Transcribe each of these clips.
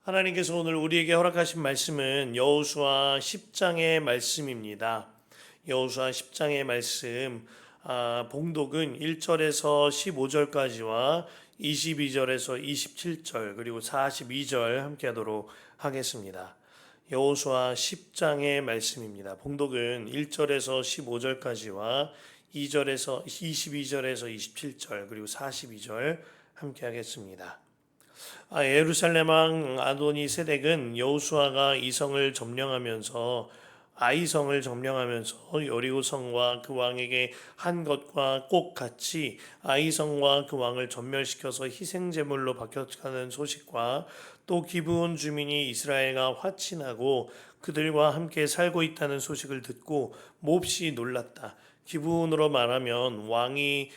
하나님께서 오늘 우리에게 허락하신 말씀은 여호수아 10장의 말씀입니다. 여호수아 10장의 말씀, 봉독은 1절에서 15절까지와 22절에서 27절 그리고 42절 함께 하도록 하겠습니다. 여호수아 10장의 말씀입니다. 봉독은 1절에서 15절까지와 2절에서 22절에서 27절 그리고 42절 함께 하겠습니다. 예루살렘 왕 아도니 세덱은 여호수아가 이성을 점령하면서 아이성을 점령하면서 여리고성과 그 왕에게 한 것과 꼭 같이 아이성과 그 왕을 전멸시켜서 희생 제물로 바뀌어가는 소식과 또 기브온 주민이 이스라엘과 화친하고 그들과 함께 살고 있다는 소식을 듣고 몹시 놀랐다. 기브온으로 말하면 왕이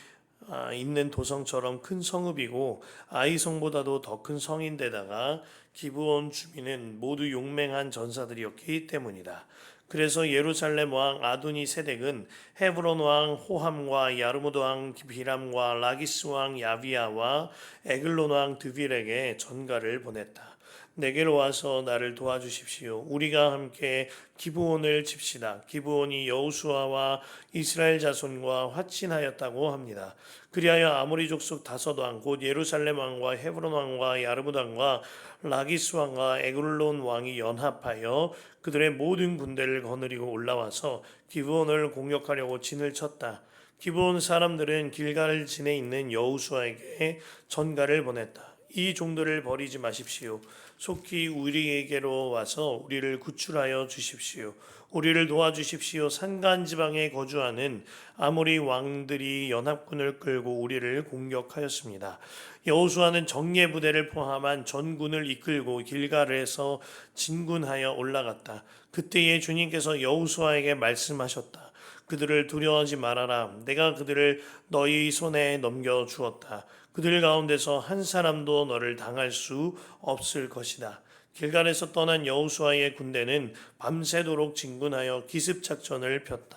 있는 도성처럼 큰 성읍이고 아이성보다도 더 큰 성인데다가 기브온 주민은 모두 용맹한 전사들이었기 때문이다. 그래서 예루살렘 왕 아도니 세덱은 헤브론 왕 호함과 야르무드 왕 비람과 라기스 왕 야비야와 에글론 왕 드빌에게 전가를 보냈다. 내게로 와서 나를 도와주십시오. 우리가 함께 기브온을 칩시다. 기브온이 여호수아와 이스라엘 자손과 화친하였다고 합니다. 그리하여 아모리 족속 다섯 왕 곧 예루살렘 왕과 헤브론 왕과 야르무드 왕과 라기스 왕과 에글론 왕이 연합하여 그들의 모든 군대를 거느리고 올라와서 기브온을 공격하려고 진을 쳤다. 기브온 사람들은 길갈 진에 있는 여호수아에게 전가를 보냈다. 이 종들을 버리지 마십시오. 속히 우리에게로 와서 우리를 구출하여 주십시오. 우리를 도와주십시오. 산간 지방에 거주하는 아모리 왕들이 연합군을 끌고 우리를 공격하였습니다. 여호수아는 정예 부대를 포함한 전군을 이끌고 길갈에서 진군하여 올라갔다. 그때에 주님께서 여호수아에게 말씀하셨다. 그들을 두려워하지 말아라. 내가 그들을 너희 손에 넘겨 주었다. 그들 가운데서 한 사람도 너를 당할 수 없을 것이다. 길갈에서 떠난 여호수아의 군대는 밤새도록 진군하여 기습 작전을 폈다.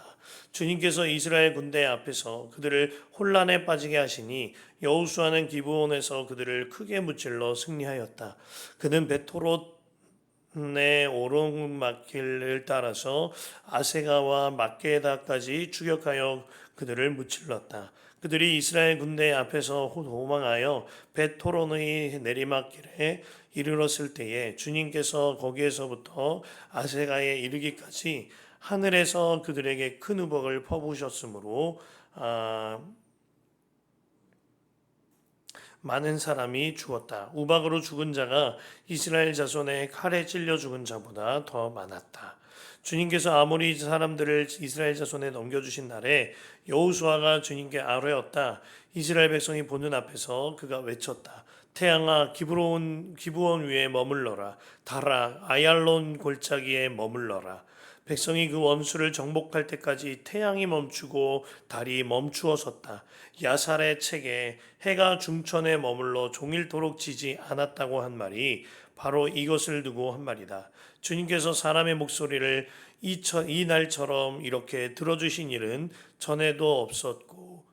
주님께서 이스라엘 군대 앞에서 그들을 혼란에 빠지게 하시니 여호수아는 기브온에서 그들을 크게 무찔러 승리하였다. 그는 베토롯 내 오르막길을 따라서 아세가와 막게다까지 추격하여 그들을 무찔렀다. 그들이 이스라엘 군대 앞에서 도망하여 벳토론의 내리막길에 이르렀을 때에 주님께서 거기에서부터 아세가에 이르기까지 하늘에서 그들에게 큰 우박을 퍼부으셨으므로 많은 사람이 죽었다. 우박으로 죽은 자가 이스라엘 자손의 칼에 찔려 죽은 자보다 더 많았다. 주님께서 아모리 사람들을 이스라엘 자손에 넘겨주신 날에 여호수아가 주님께 아뢰었다. 이스라엘 백성이 보는 앞에서 그가 외쳤다. 태양아 기브온 위에 머물러라. 달아 아얄론 골짜기에 머물러라. 백성이 그 원수를 정복할 때까지 태양이 멈추고 달이 멈추어 섰다. 야살의 책에 해가 중천에 머물러 종일토록 지지 않았다고 한 말이 바로 이것을 두고 한 말이다. 주님께서 사람의 목소리를 이 날처럼 이렇게 들어주신 일은 전에도 없었고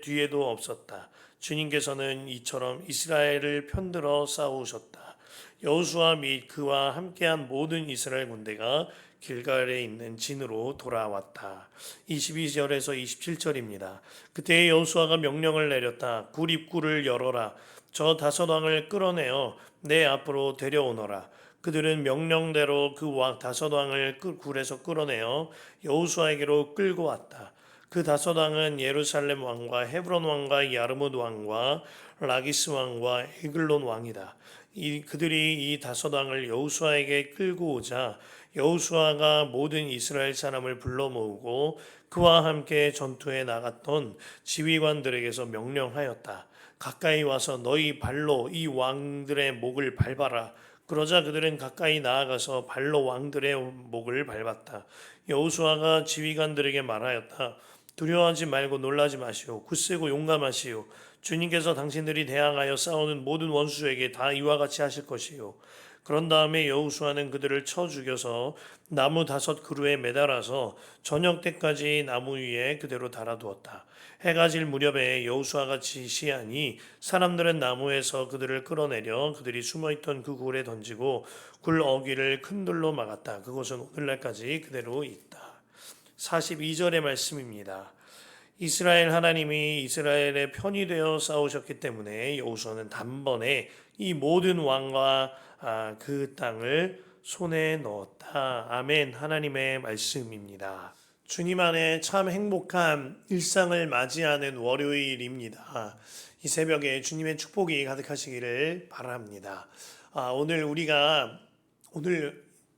뒤에도 없었다. 주님께서는 이처럼 이스라엘을 편들어 싸우셨다. 여호수아 및 그와 함께한 모든 이스라엘 군대가 길갈에 있는 진으로 돌아왔다. 22절에서 27절입니다. 그때 여호수아가 명령을 내렸다. 굴 입구를 열어라. 저 다섯 왕을 끌어내어 내 앞으로 데려오너라. 그들은 명령대로 그 다섯 왕을 굴에서 끌어내어 여호수아에게로 끌고 왔다. 그 다섯 왕은 예루살렘 왕과 헤브론 왕과 야르무드 왕과 라기스 왕과 에글론 왕이다. 그들이 이 다섯 왕을 여호수아에게 끌고 오자 여호수아가 모든 이스라엘 사람을 불러 모으고 그와 함께 전투에 나갔던 지휘관들에게서 명령하였다. 가까이 와서 너희 발로 이 왕들의 목을 밟아라. 그러자 그들은 가까이 나아가서 발로 왕들의 목을 밟았다. 여호수아가 지휘관들에게 말하였다. 두려워하지 말고 놀라지 마시오. 굳세고 용감하시오. 주님께서 당신들이 대항하여 싸우는 모든 원수에게 다 이와 같이 하실 것이요. 그런 다음에 여호수아는 그들을 쳐 죽여서 나무 다섯 그루에 매달아서 저녁 때까지 나무 위에 그대로 달아두었다. 해가 질 무렵에 여호수아가 지시하니 사람들은 나무에서 그들을 끌어내려 그들이 숨어있던 그 굴에 던지고 굴 어귀를 큰 돌로 막았다. 그곳은 오늘날까지 그대로 있다. 42절의 말씀입니다. 이스라엘 하나님이 이스라엘의 편이 되어 싸우셨기 때문에 여호수아는 단번에 이 모든 왕과 그 땅을 손에 넣었다. 아멘. 하나님의 말씀입니다. 주님 안에 참 행복한 일상을 맞이하는 월요일입니다. 이 새벽에 주님의 축복이 가득하시기를 바랍니다. 오늘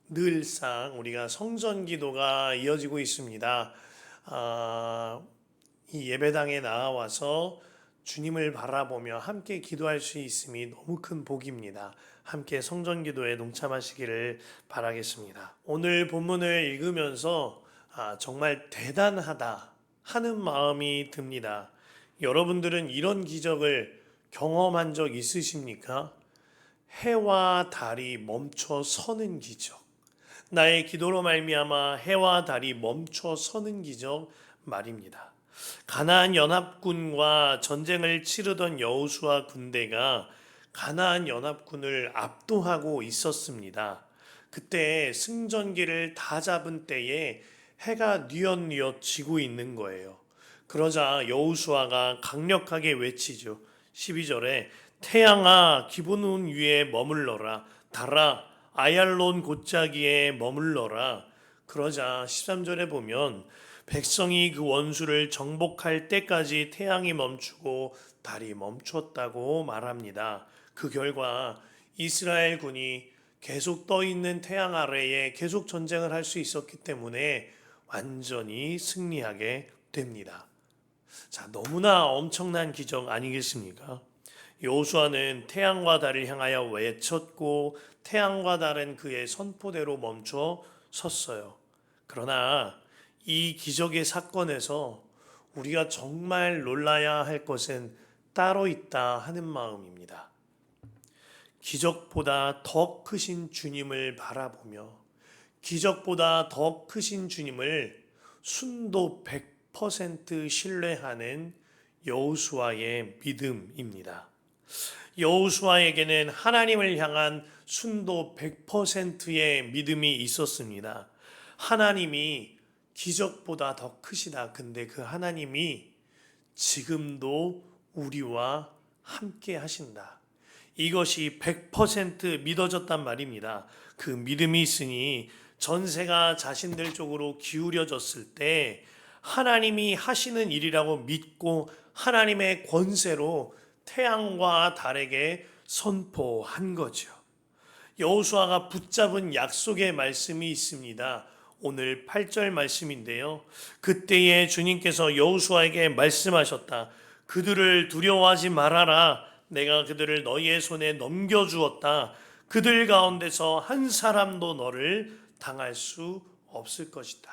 늘상 우리가 성전 기도가 이어지고 있습니다. 이 예배당에 나와서 주님을 바라보며 함께 기도할 수 있음이 너무 큰 복입니다. 함께 성전 기도에 동참하시기를 바라겠습니다. 오늘 본문을 읽으면서 정말 대단하다 하는 마음이 듭니다. 여러분들은 이런 기적을 경험한 적 있으십니까? 해와 달이 멈춰 서는 기적. 나의 기도로 말미암아 해와 달이 멈춰 서는 기적 말입니다. 가나안 연합군과 전쟁을 치르던 여호수아 군대가 가나안 연합군을 압도하고 있었습니다. 그때 승전기를 다 잡은 때에 해가 뉘엿뉘엿 지고 있는 거예요. 그러자 여호수아가 강력하게 외치죠. 12절에 태양아 기브논 위에 머물러라, 달아 아얄론 골짜기에 머물러라. 그러자 13절에 보면 백성이 그 원수를 정복할 때까지 태양이 멈추고 달이 멈췄다고 말합니다. 그 결과 이스라엘 군이 계속 떠 있는 태양 아래에 계속 전쟁을 할 수 있었기 때문에 완전히 승리하게 됩니다. 자, 너무나 엄청난 기적 아니겠습니까? 여호수아는 태양과 달을 향하여 외쳤고 태양과 달은 그의 선포대로 멈춰 섰어요. 그러나 이 기적의 사건에서 우리가 정말 놀라야 할 것은 따로 있다 하는 마음입니다. 기적보다 더 크신 주님을 바라보며 기적보다 더 크신 주님을 순도 100% 신뢰하는 여호수아의 믿음입니다. 여호수아에게는 하나님을 향한 순도 100%의 믿음이 있었습니다. 하나님이 기적보다 더 크시다. 근데 그 하나님이 지금도 우리와 함께 하신다. 이것이 100% 믿어졌단 말입니다. 그 믿음이 있으니 전세가 자신들 쪽으로 기울여졌을 때 하나님이 하시는 일이라고 믿고 하나님의 권세로 태양과 달에게 선포한 거죠. 여호수아가 붙잡은 약속의 말씀이 있습니다. 오늘 8절 말씀인데요. 그때에 주님께서 여호수아에게 말씀하셨다. 그들을 두려워하지 말아라. 내가 그들을 너희의 손에 넘겨주었다. 그들 가운데서 한 사람도 너를 당할 수 없을 것이다.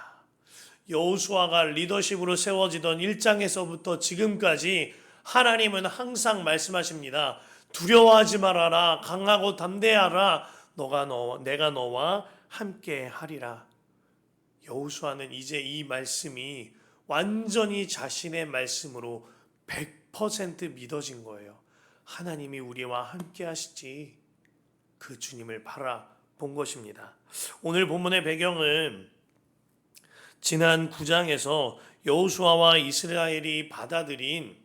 여호수아가 리더십으로 세워지던 1장에서부터 지금까지 하나님은 항상 말씀하십니다. 두려워하지 말아라. 강하고 담대하라. 내가 너와 함께 하리라. 여호수아는 이제 이 말씀이 완전히 자신의 말씀으로 100% 믿어진 거예요. 하나님이 우리와 함께 하시지. 그 주님을 바라본 것입니다. 오늘 본문의 배경은 지난 9장에서 여호수아와 이스라엘이 받아들인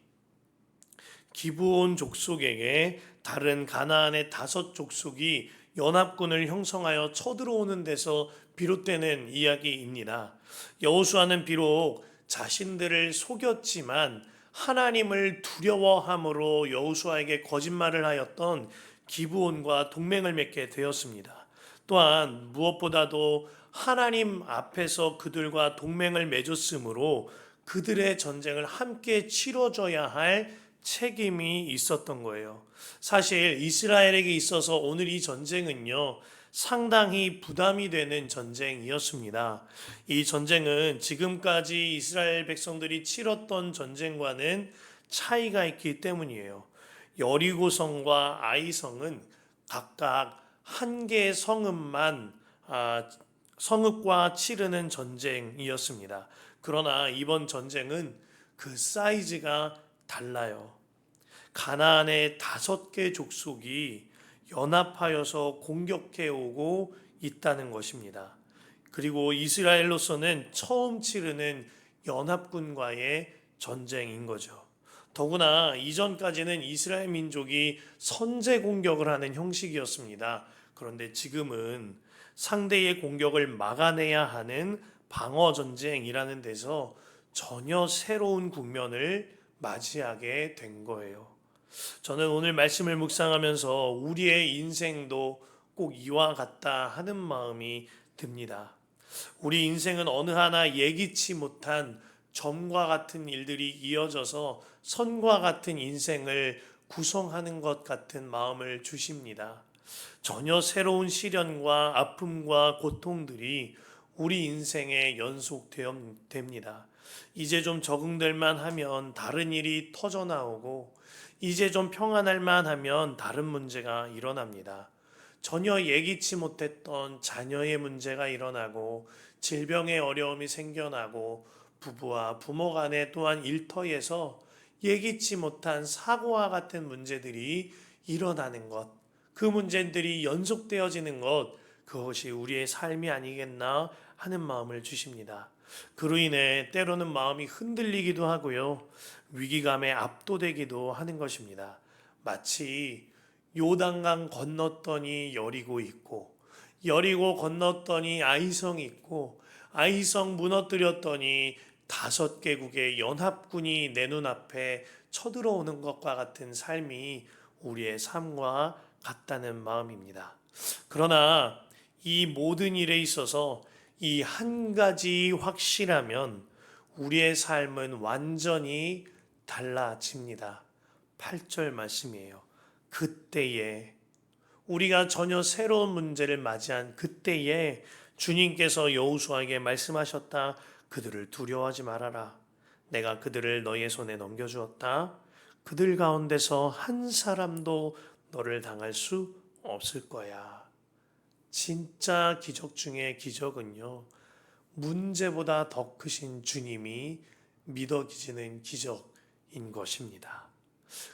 기브온 족속에게 다른 가나안의 5 족속이 연합군을 형성하여 쳐들어오는 데서 비롯되는 이야기입니다. 여호수아는 비록 자신들을 속였지만 하나님을 두려워함으로 여호수아에게 거짓말을 하였던 기브온과 동맹을 맺게 되었습니다. 또한 무엇보다도 하나님 앞에서 그들과 동맹을 맺었으므로 그들의 전쟁을 함께 치러줘야 할 책임이 있었던 거예요. 사실 이스라엘에게 있어서 오늘 이 전쟁은요, 상당히 부담이 되는 전쟁이었습니다. 이 전쟁은 지금까지 이스라엘 백성들이 치렀던 전쟁과는 차이가 있기 때문이에요. 여리고성과 아이성은 각각 한 개의 성읍과 치르는 전쟁이었습니다. 그러나 이번 전쟁은 그 사이즈가 달라요. 가나안의 5개 족속이 연합하여서 공격해 오고 있다는 것입니다. 그리고 이스라엘로서는 처음 치르는 연합군과의 전쟁인 거죠. 더구나 이전까지는 이스라엘 민족이 선제 공격을 하는 형식이었습니다. 그런데 지금은 상대의 공격을 막아내야 하는 방어 전쟁이라는 데서 전혀 새로운 국면을 맞이하게 된 거예요. 저는 오늘 말씀을 묵상하면서 우리의 인생도 꼭 이와 같다 하는 마음이 듭니다. 우리 인생은 어느 하나 예기치 못한 점과 같은 일들이 이어져서 선과 같은 인생을 구성하는 것 같은 마음을 주십니다. 전혀 새로운 시련과 아픔과 고통들이 우리 인생에 연속됩니다. 이제 좀 적응될만 하면 다른 일이 터져 나오고 이제 좀 평안할만 하면 다른 문제가 일어납니다. 전혀 예기치 못했던 자녀의 문제가 일어나고 질병의 어려움이 생겨나고 부부와 부모 간에 또한 일터에서 예기치 못한 사고와 같은 문제들이 일어나는 것, 그 문제들이 연속되어지는 것, 그것이 우리의 삶이 아니겠나 하는 마음을 주십니다. 그로 인해 때로는 마음이 흔들리기도 하고요. 위기감에 압도되기도 하는 것입니다. 마치 요단강 건넜더니 여리고 있고 여리고 건넜더니 아이성 있고 아이성 무너뜨렸더니 5개국의 연합군이 내 눈앞에 쳐들어오는 것과 같은 삶이 우리의 삶과 같다는 마음입니다. 그러나 이 모든 일에 있어서 이 한 가지 확실하면 우리의 삶은 완전히 달라집니다. 8절 말씀이에요. 그때에 우리가 전혀 새로운 문제를 맞이한 그때에 주님께서 여호수아에게 말씀하셨다. 그들을 두려워하지 말아라. 내가 그들을 너의 손에 넘겨주었다. 그들 가운데서 한 사람도 너를 당할 수 없을 거야. 진짜 기적 중에 기적은요. 문제보다 더 크신 주님이 믿어지는 기적인 것입니다.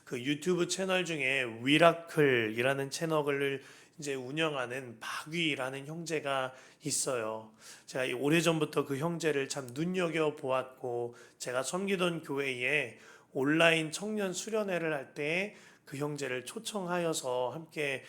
그 유튜브 채널 중에 위라클이라는 채널을 이제 운영하는 박위라는 형제가 있어요. 제가 오래전부터 그 형제를 참 눈여겨 보았고 제가 섬기던 교회에 온라인 청년 수련회를 할 때 그 형제를 초청하여서 함께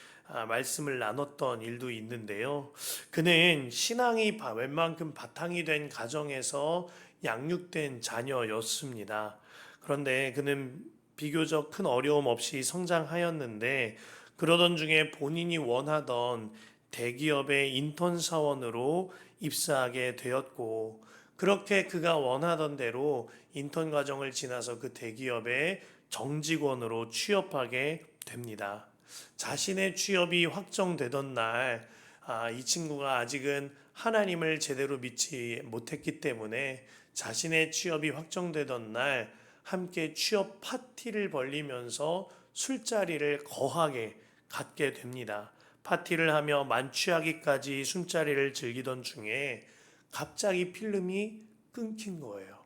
말씀을 나눴던 일도 있는데요. 그는 신앙이 웬만큼 바탕이 된 가정에서 양육된 자녀였습니다. 그런데 그는 비교적 큰 어려움 없이 성장하였는데 그러던 중에 본인이 원하던 대기업의 인턴 사원으로 입사하게 되었고 그렇게 그가 원하던 대로 인턴 과정을 지나서 그 대기업의 정직원으로 취업하게 됩니다. 자신의 취업이 확정되던 날, 이 친구가 아직은 하나님을 제대로 믿지 못했기 때문에 자신의 취업이 확정되던 날 함께 취업 파티를 벌리면서 술자리를 거하게 갖게 됩니다. 파티를 하며 만취하기까지 술자리를 즐기던 중에 갑자기 필름이 끊긴 거예요.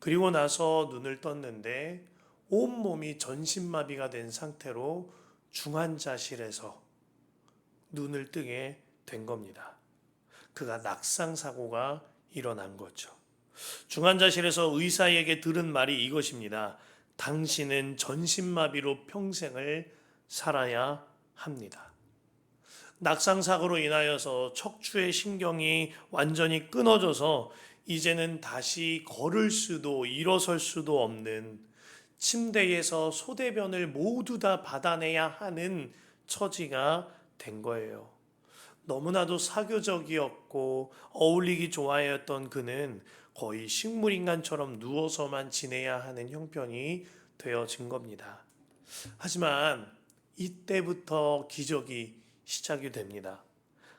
그리고 나서 눈을 떴는데 온몸이 전신마비가 된 상태로 중환자실에서 눈을 뜨게 된 겁니다. 그가 낙상사고가 일어난 거죠. 중환자실에서 의사에게 들은 말이 이것입니다. 당신은 전신마비로 평생을 살아야 합니다. 낙상사고로 인하여서 척추의 신경이 완전히 끊어져서 이제는 다시 걸을 수도 일어설 수도 없는 침대에서 소대변을 모두 다 받아내야 하는 처지가 된 거예요. 너무나도 사교적이었고 어울리기 좋아했던 그는 거의 식물인간처럼 누워서만 지내야 하는 형편이 되어진 겁니다. 하지만 이때부터 기적이 시작이 됩니다.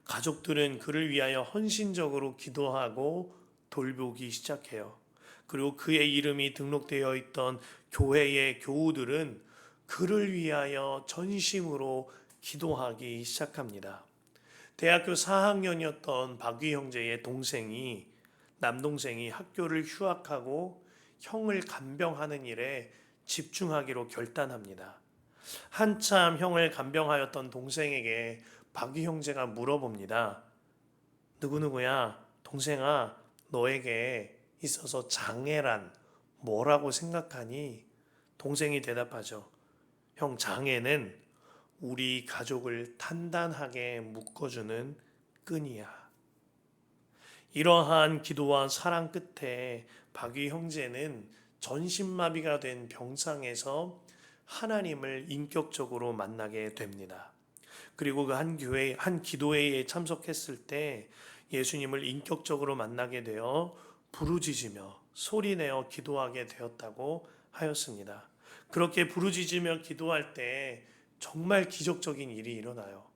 가족들은 그를 위하여 헌신적으로 기도하고 돌보기 시작해요. 그리고 그의 이름이 등록되어 있던 교회의 교우들은 그를 위하여 전심으로 기도하기 시작합니다. 대학교 4학년이었던 박위 형제의 남동생이 학교를 휴학하고 형을 간병하는 일에 집중하기로 결단합니다. 한참 형을 간병하였던 동생에게 박위 형제가 물어봅니다. 누구누구야, 동생아, 너에게 있어서 장애란 뭐라고 생각하니? 동생이 대답하죠. 형, 장애는 우리 가족을 단단하게 묶어주는 끈이야. 이러한 기도와 사랑 끝에 박위 형제는 전신마비가 된 병상에서 하나님을 인격적으로 만나게 됩니다. 그리고 그 한 기도회에 참석했을 때 예수님을 인격적으로 만나게 되어 부르짖으며 소리내어 기도하게 되었다고 하였습니다. 그렇게 부르짖으며 기도할 때 정말 기적적인 일이 일어나요.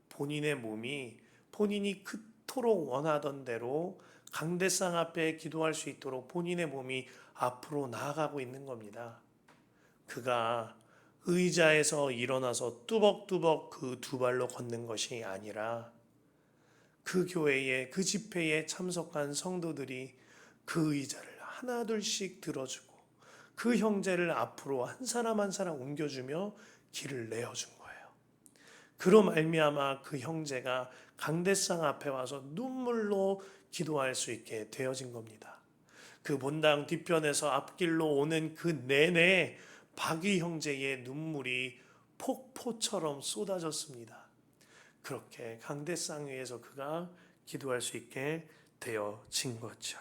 본인의 몸이 본인이 그토록 원하던 대로 강대상 앞에 기도할 수 있도록 본인의 몸이 앞으로 나아가고 있는 겁니다. 그가 의자에서 일어나서 뚜벅뚜벅 그 두 발로 걷는 것이 아니라 그 교회에, 그 집회에 참석한 성도들이 그 의자를 하나둘씩 들어주고 그 형제를 앞으로 한 사람 한 사람 옮겨주며 길을 내어준 거예요. 그로 말미암아 그 형제가 강대상 앞에 와서 눈물로 기도할 수 있게 되어진 겁니다. 그 본당 뒤편에서 앞길로 오는 그 내내 박위 형제의 눈물이 폭포처럼 쏟아졌습니다. 그렇게 강대상 위에서 그가 기도할 수 있게 되어진 거죠.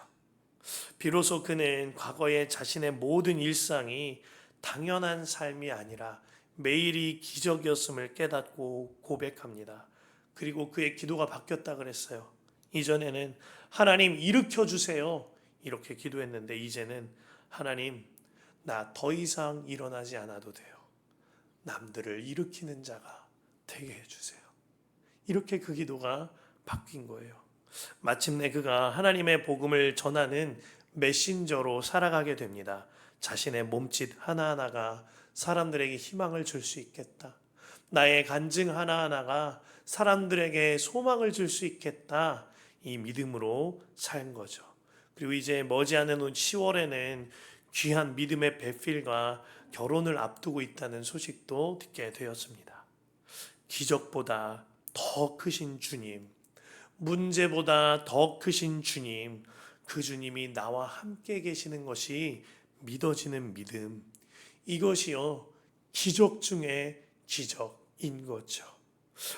비로소 그는 과거의 자신의 모든 일상이 당연한 삶이 아니라 매일이 기적이었음을 깨닫고 고백합니다. 그리고 그의 기도가 바뀌었다 그랬어요. 이전에는 하나님 일으켜 주세요 이렇게 기도했는데 이제는 하나님 나 더 이상 일어나지 않아도 돼요. 남들을 일으키는 자가 되게 해주세요. 이렇게 그 기도가 바뀐 거예요. 마침내 그가 하나님의 복음을 전하는 메신저로 살아가게 됩니다. 자신의 몸짓 하나하나가 사람들에게 희망을 줄 수 있겠다. 나의 간증 하나하나가 사람들에게 소망을 줄 수 있겠다. 이 믿음으로 산 거죠. 그리고 이제 머지않은 10월에는 귀한 믿음의 배필과 결혼을 앞두고 있다는 소식도 듣게 되었습니다. 기적보다 더 크신 주님, 문제보다 더 크신 주님, 그 주님이 나와 함께 계시는 것이 믿어지는 믿음, 이것이요 기적 중에 기적인 거죠.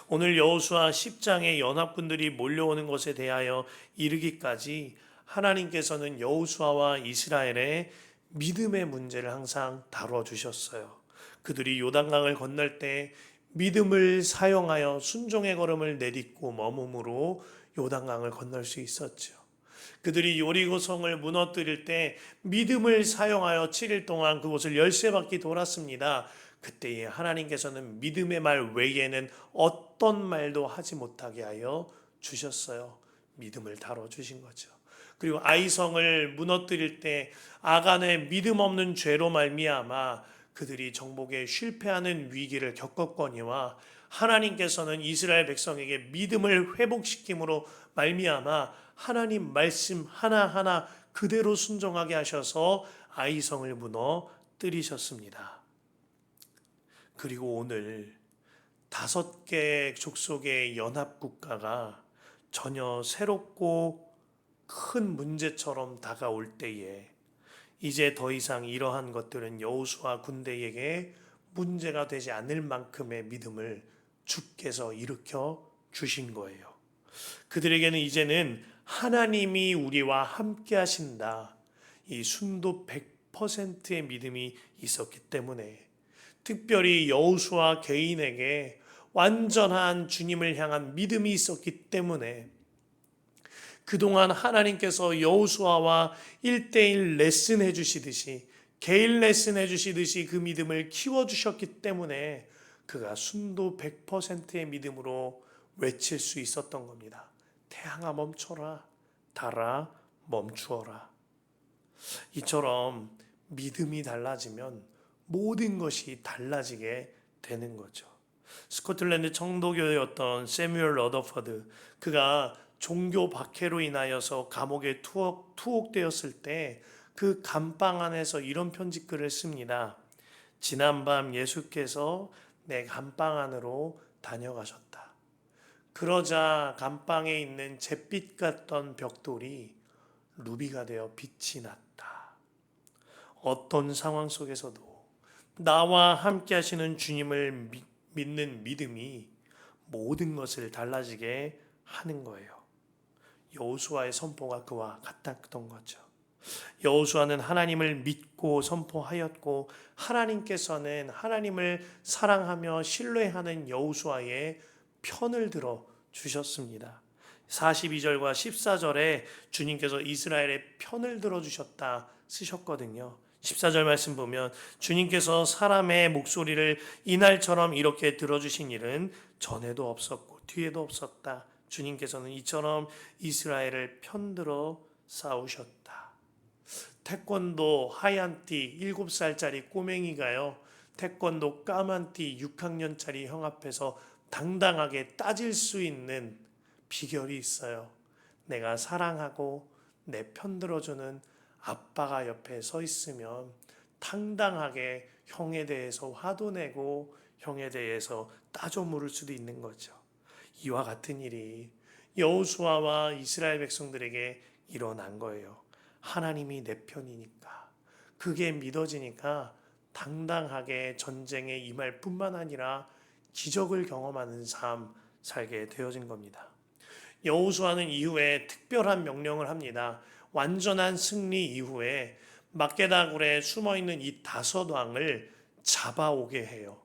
오늘 여호수아 10장의 연합군들이 몰려오는 것에 대하여 이르기까지 하나님께서는 여호수아와 이스라엘의 믿음의 문제를 항상 다뤄주셨어요. 그들이 요단강을 건널 때 믿음을 사용하여 순종의 걸음을 내딛고 머금으로 요단강을 건널 수 있었죠. 그들이 여리고성을 무너뜨릴 때 믿음을 사용하여 7일 동안 그곳을 13바퀴 돌았습니다. 그때에 하나님께서는 믿음의 말 외에는 어떤 말도 하지 못하게 하여 주셨어요. 믿음을 다뤄주신 거죠. 그리고 아이성을 무너뜨릴 때 아간의 믿음 없는 죄로 말미암아 그들이 정복에 실패하는 위기를 겪었거니와 하나님께서는 이스라엘 백성에게 믿음을 회복시킴으로 말미암아 하나님 말씀 하나하나 그대로 순종하게 하셔서 아이성을 무너뜨리셨습니다. 그리고 오늘 5개 족속의 연합국가가 전혀 새롭고 큰 문제처럼 다가올 때에 이제 더 이상 이러한 것들은 여호수아 군대에게 문제가 되지 않을 만큼의 믿음을 주께서 일으켜 주신 거예요. 그들에게는 이제는 하나님이 우리와 함께 하신다. 이 순도 100%의 믿음이 있었기 때문에 특별히 여호수아 개인에게 완전한 주님을 향한 믿음이 있었기 때문에 그동안 하나님께서 여호수아와 1:1 레슨 해주시듯이 개인 레슨 해주시듯이 그 믿음을 키워주셨기 때문에 그가 순도 100%의 믿음으로 외칠 수 있었던 겁니다. 태양아 멈춰라, 달아 멈추어라. 이처럼 믿음이 달라지면 모든 것이 달라지게 되는 거죠. 스코틀랜드 청도교였던 세뮤얼 러더퍼드, 그가 종교 박해로 인하여서 감옥에 투옥되었을 때 그 감방 안에서 이런 편지글을 씁니다. 지난밤 예수께서 내 감방 안으로 다녀가셨다. 그러자 감방에 있는 잿빛 같던 벽돌이 루비가 되어 빛이 났다. 어떤 상황 속에서도 나와 함께 하시는 주님을 믿는 믿음이 모든 것을 달라지게 하는 거예요. 여호수아의 선포가 그와 같았던 거죠. 여호수아는 하나님을 믿고 선포하였고 하나님께서는 하나님을 사랑하며 신뢰하는 여호수아의 편을 들어 주셨습니다. 42절과 14절에 주님께서 이스라엘의 편을 들어 주셨다 쓰셨거든요. 14절 말씀 보면 주님께서 사람의 목소리를 이날처럼 이렇게 들어주신 일은 전에도 없었고 뒤에도 없었다. 주님께서는 이처럼 이스라엘을 편들어 싸우셨다. 태권도 하얀 띠 7살짜리 꼬맹이가요, 태권도 까만 띠 6학년짜리 형 앞에서 당당하게 따질 수 있는 비결이 있어요. 내가 사랑하고 내 편 들어주는 아빠가 옆에 서 있으면 당당하게 형에 대해서 화도 내고 형에 대해서 따져 물을 수도 있는 거죠. 이와 같은 일이 여호수아와 이스라엘 백성들에게 일어난 거예요. 하나님이 내 편이니까, 그게 믿어지니까 당당하게 전쟁에 임할 뿐만 아니라 기적을 경험하는 삶 살게 되어진 겁니다. 여호수아는 이후에 특별한 명령을 합니다. 완전한 승리 이후에 막게다굴에 숨어있는 이 5왕을 잡아오게 해요.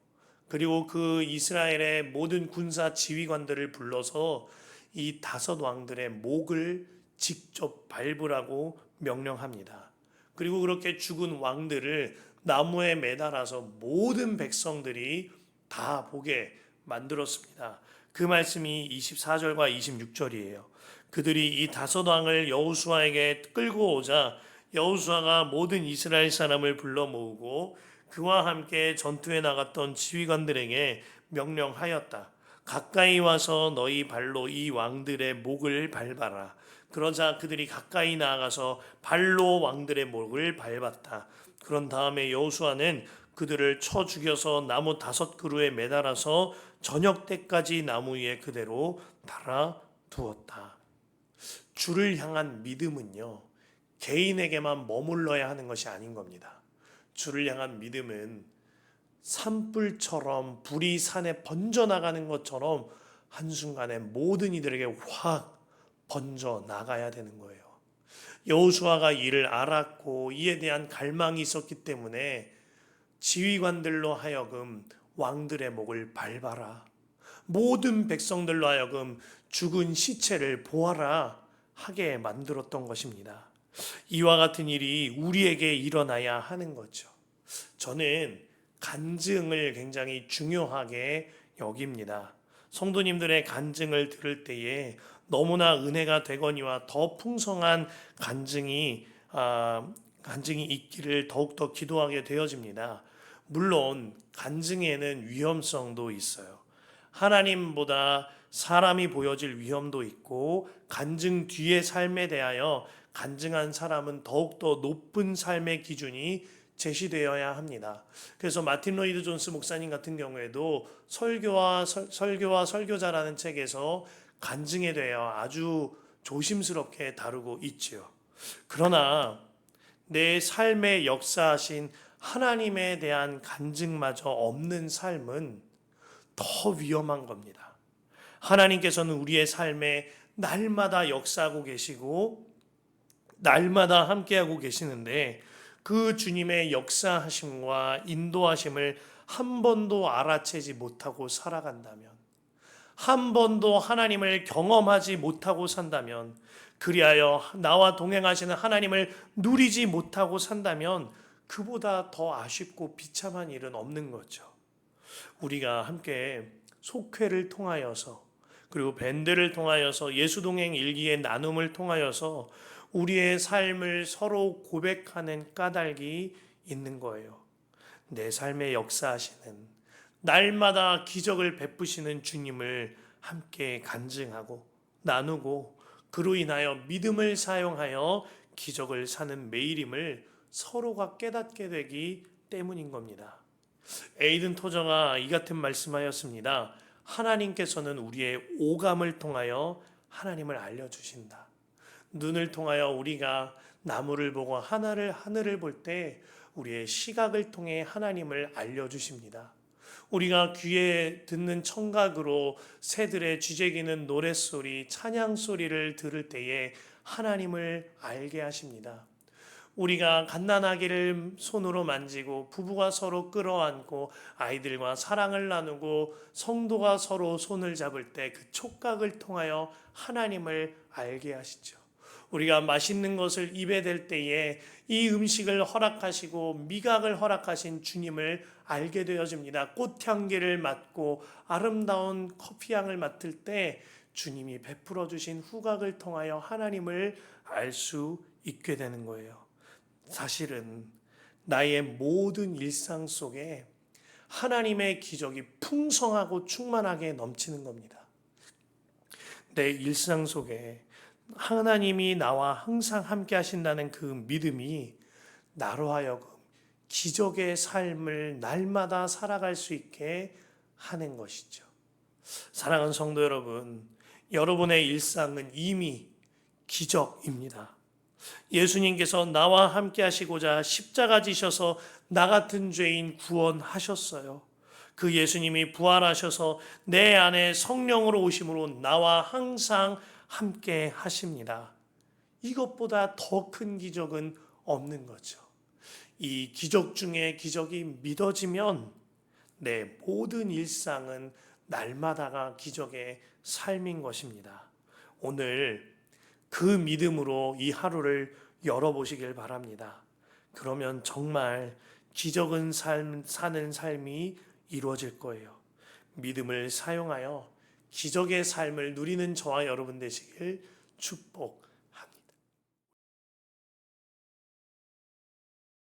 그리고 그 이스라엘의 모든 군사 지휘관들을 불러서 이 5왕들의 목을 직접 밟으라고 명령합니다. 그리고 그렇게 죽은 왕들을 나무에 매달아서 모든 백성들이 다 보게 만들었습니다. 그 말씀이 24절과 26절이에요. 그들이 이 5왕을 여호수아에게 끌고 오자 여호수아가 모든 이스라엘 사람을 불러 모으고 그와 함께 전투에 나갔던 지휘관들에게 명령하였다. 가까이 와서 너희 발로 이 왕들의 목을 밟아라. 그러자 그들이 가까이 나아가서 발로 왕들의 목을 밟았다. 그런 다음에 여호수아는 그들을 쳐 죽여서 나무 5그루에 매달아서 저녁 때까지 나무 위에 그대로 달아두었다. 주를 향한 믿음은요, 개인에게만 머물러야 하는 것이 아닌 겁니다. 주를 향한 믿음은 산불처럼 불이 산에 번져나가는 것처럼 한순간에 모든 이들에게 확 번져나가야 되는 거예요. 여호수아가 이를 알았고 이에 대한 갈망이 있었기 때문에 지휘관들로 하여금 왕들의 목을 밟아라, 모든 백성들로 하여금 죽은 시체를 보아라 하게 만들었던 것입니다. 이와 같은 일이 우리에게 일어나야 하는 거죠. 저는 간증을 굉장히 중요하게 여깁니다. 성도님들의 간증을 들을 때에 너무나 은혜가 되거니와 더 풍성한 간증이 있기를 더욱더 기도하게 되어집니다. 물론 간증에는 위험성도 있어요. 하나님보다 사람이 보여질 위험도 있고, 간증 뒤의 삶에 대하여 간증한 사람은 더욱더 높은 삶의 기준이 제시되어야 합니다. 그래서 마틴 로이드 존스 목사님 같은 경우에도 설교와 설교자라는 책에서 간증에 대하여 아주 조심스럽게 다루고 있지요. 그러나 내 삶에 역사하신 하나님에 대한 간증마저 없는 삶은 더 위험한 겁니다. 하나님께서는 우리의 삶에 날마다 역사하고 계시고 날마다 함께하고 계시는데, 그 주님의 역사하심과 인도하심을 한 번도 알아채지 못하고 살아간다면, 한 번도 하나님을 경험하지 못하고 산다면, 그리하여 나와 동행하시는 하나님을 누리지 못하고 산다면 그보다 더 아쉽고 비참한 일은 없는 거죠. 우리가 함께 속회를 통하여서, 그리고 밴드를 통하여서, 예수동행 일기의 나눔을 통하여서 우리의 삶을 서로 고백하는 까닭이 있는 거예요. 내 삶의 역사하시는, 날마다 기적을 베푸시는 주님을 함께 간증하고 나누고, 그로 인하여 믿음을 사용하여 기적을 사는 매일임을 서로가 깨닫게 되기 때문인 겁니다. 에이든 토저가 이 같은 말씀하였습니다. 하나님께서는 우리의 오감을 통하여 하나님을 알려주신다. 눈을 통하여 우리가 나무를 보고 하늘을 볼 때 우리의 시각을 통해 하나님을 알려주십니다. 우리가 귀에 듣는 청각으로 새들의 쥐재기는 노랫소리, 찬양소리를 들을 때에 하나님을 알게 하십니다. 우리가 갓난아기를 손으로 만지고 부부가 서로 끌어안고 아이들과 사랑을 나누고 성도가 서로 손을 잡을 때 그 촉각을 통하여 하나님을 알게 하시죠. 우리가 맛있는 것을 입에 댈 때에 이 음식을 허락하시고 미각을 허락하신 주님을 알게 되어집니다. 꽃향기를 맡고 아름다운 커피향을 맡을 때 주님이 베풀어 주신 후각을 통하여 하나님을 알 수 있게 되는 거예요. 사실은 나의 모든 일상 속에 하나님의 기적이 풍성하고 충만하게 넘치는 겁니다. 내 일상 속에 하나님이 나와 항상 함께 하신다는 그 믿음이 나로 하여금 기적의 삶을 날마다 살아갈 수 있게 하는 것이죠. 사랑하는 성도 여러분, 여러분의 일상은 이미 기적입니다. 예수님께서 나와 함께 하시고자 십자가 지셔서 나 같은 죄인 구원하셨어요. 그 예수님이 부활하셔서 내 안에 성령으로 오심으로 나와 항상 함께 하십니다. 이것보다 더 큰 기적은 없는 거죠. 이 기적 중에 기적이 믿어지면 내 모든 일상은 날마다가 기적의 삶인 것입니다. 오늘 그 믿음으로 이 하루를 열어보시길 바랍니다. 그러면 정말 기적은 사는 삶이 이루어질 거예요. 믿음을 사용하여 기적의 삶을 누리는 저와 여러분 되시길 축복합니다.